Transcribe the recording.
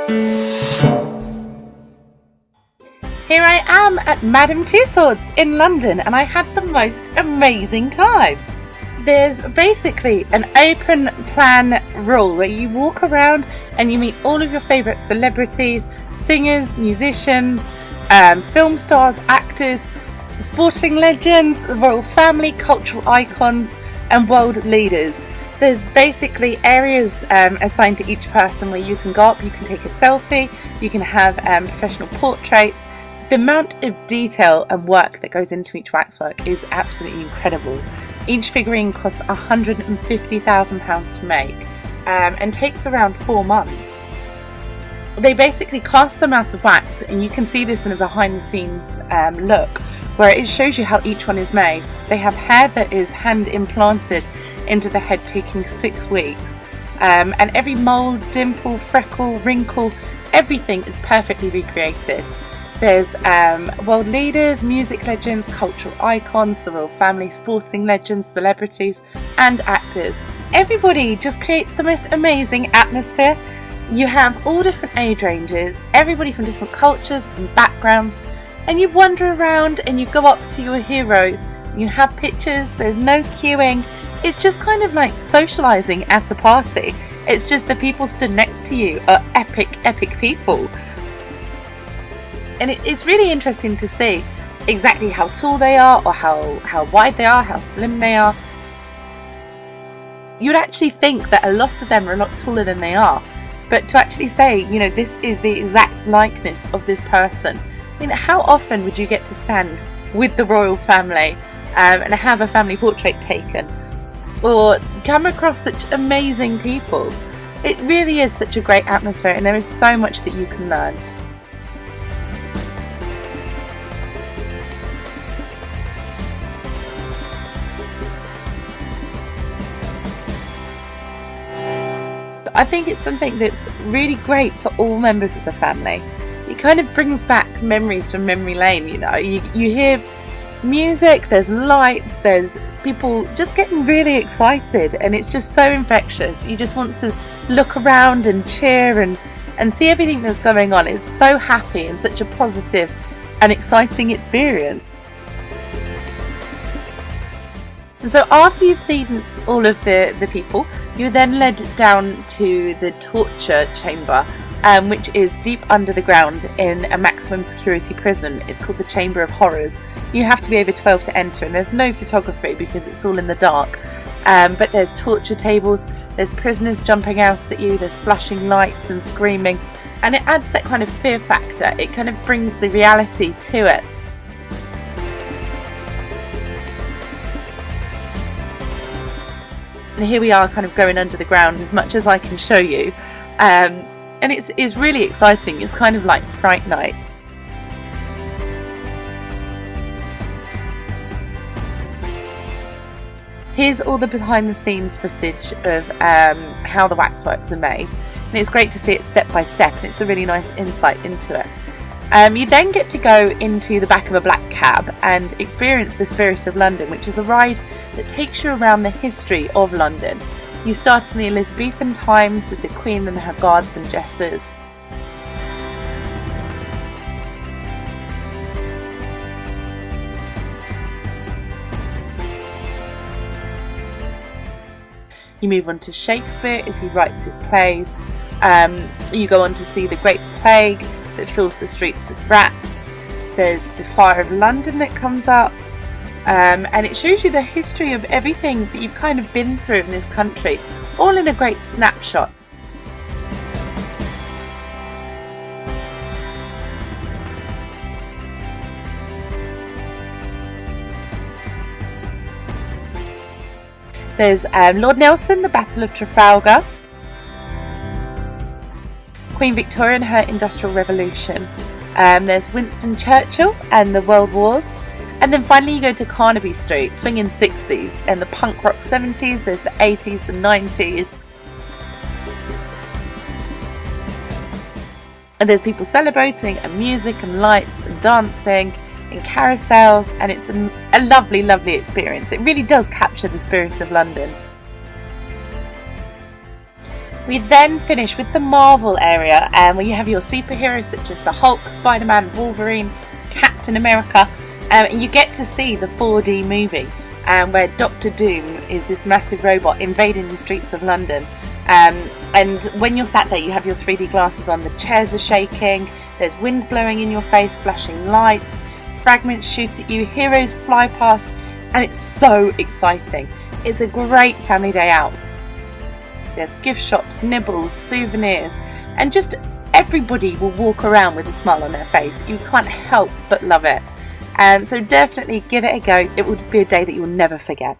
Here I am at Madame Tussauds in London, and I had the most amazing time. There's basically an open plan rule where you walk around and you meet all of your favourite celebrities, singers, musicians, film stars, actors, sporting legends, the royal family, cultural icons and world leaders. There's basically areas assigned to each person where you can go up, you can take a selfie, you can have professional portraits. The amount of detail and work that goes into each waxwork is absolutely incredible. Each figurine costs £150,000 to make and takes around 4 months. They basically cast them out of wax, and you can see this in a behind the scenes look where it shows you how each one is made. They have hair that is hand implanted into the head, taking 6 weeks, and every mould, dimple, freckle, wrinkle, everything is perfectly recreated. There's world leaders, music legends, cultural icons, the royal family, sporting legends, celebrities and actors. Everybody just creates the most amazing atmosphere. You have all different age ranges, everybody from different cultures and backgrounds, and you wander around and you go up to your heroes, you have pictures, there's no queuing. It's just kind of like socialising at a party. It's just the people stood next to you are epic people. And it's really interesting to see exactly how tall they are, or how wide they are, how slim they are. You'd actually think that a lot of them are a lot taller than they are. But to actually say, you know, this is the exact likeness of this person. I mean, how often would you get to stand with the royal family and have a family portrait taken? Or come across such amazing people? It really is such a great atmosphere, and there is so much that you can learn. I think it's something that's really great for all members of the family. It kind of brings back memories from memory lane, you know. You hear music, there's lights, there's people just getting really excited, and it's just so infectious. You just want to look around and cheer and see everything that's going on. It's so happy and such a positive and exciting experience. And so after you've seen all of the people, you're then led down to the torture chamber, which is deep under the ground in a maximum security prison. It's called the Chamber of Horrors. You have to be over 12 to enter, and there's no photography because it's all in the dark. But there's torture tables, there's prisoners jumping out at you, there's flashing lights and screaming, and it adds that kind of fear factor. It kind of brings the reality to it. And here we are kind of going under the ground as much as I can show you. And it's really exciting. It's kind of like Fright Night. Here's all the behind the scenes footage of how the waxworks are made. And it's great to see it step by step, and it's a really nice insight into it. You then get to go into the back of a black cab and experience the Spirit of London, which is a ride that takes you around the history of London. You start in the Elizabethan times with the Queen and her guards and jesters. You move on to Shakespeare as he writes his plays. You go on to see the Great Plague that fills the streets with rats. There's the Fire of London that comes up, and it shows you the history of everything that you've kind of been through in this country, all in a great snapshot. There's Lord Nelson, the Battle of Trafalgar, Queen Victoria and her Industrial Revolution, there's Winston Churchill and the World Wars, and then finally you go to Carnaby Street, swinging 60s, and the punk rock 70s, there's the 80s, the 90s, and there's people celebrating, and music and lights and dancing and carousels, and it's a lovely, lovely experience. It really does capture the spirit of London. We then finish with the Marvel area, where you have your superheroes such as the Hulk, Spider-Man, Wolverine, Captain America, and you get to see the 4D movie where Doctor Doom is this massive robot invading the streets of London. And when you're sat there, you have your 3D glasses on, the chairs are shaking, there's wind blowing in your face, flashing lights, fragments shoot at you, heroes fly past, and it's so exciting. It's a great family day out. There's gift shops, nibbles, souvenirs, and just everybody will walk around with a smile on their face. You can't help but love it. So definitely give it a go. It would be a day that you'll never forget.